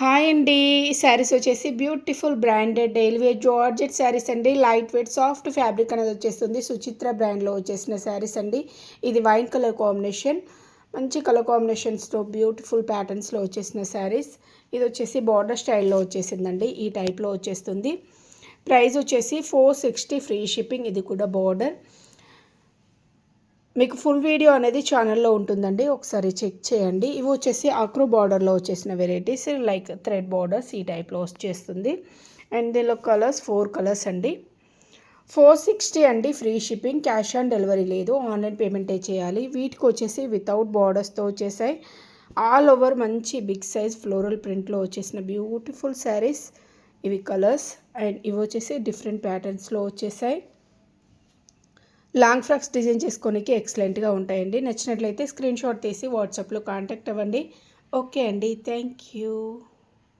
Hi అండి. ఈ saris వచ్చేసి beautiful branded daily wear georgette saris అండి. లైట్ వెయిట్ సాఫ్ట్ ఫ్యాబ్రిక్ అనేది వచ్చేస్తుంది. సుచిత్ర బ్రాండ్లో వచ్చేసిన శారీస్ అండి. ఇది వైన్ కలర్ కాంబినేషన్, మంచి కలర్ కాంబినేషన్స్తో బ్యూటిఫుల్ ప్యాటర్న్స్లో వచ్చేసిన శారీస్. ఇది వచ్చేసి బార్డర్ స్టైల్లో వచ్చేసిందండి. ఈ టైప్లో వచ్చేస్తుంది. ప్రైస్ వచ్చేసి 460 ఫ్రీ షిప్పింగ్. ఇది కూడా బార్డర్. మీకు ఫుల్ వీడియో అనేది ఛానల్లో ఉంటుందండి, ఒకసారి చెక్ చేయండి. ఇవి వచ్చేసి అక్రో బార్డర్లో వచ్చేసిన వెరైటీస్, లైక్ థ్రెడ్ బార్డర్స్ ఈ టైప్లో వచ్చేస్తుంది. అండ్ దీనిలో కలర్స్ 4 కలర్స్ అండి. 460 అండి free shipping. Cash on delivery లేదు, ఆన్లైన్ పేమెంటే చేయాలి. వీటికి వచ్చేసి వితౌట్ బార్డర్స్తో వచ్చేసాయి. ఆల్ ఓవర్ మంచి బిగ్ సైజ్ ఫ్లోరల్ ప్రింట్లో వచ్చేసిన బ్యూటిఫుల్ శారీస్. ఇవి కలర్స్. అండ్ ఇవి వచ్చేసి డిఫరెంట్ ప్యాటర్న్స్లో వచ్చేసాయి. లాంగ్ ఫ్రాక్స్ డిజైన్ చేసుకోనికి ఎక్సలెంట్గా ఉంటాయండి. నచ్చినట్లయితే స్క్రీన్ షాట్ తీసి వాట్సాప్లో కాంటాక్ట్ అవ్వండి. ఓకే అండి, థ్యాంక్ యూ.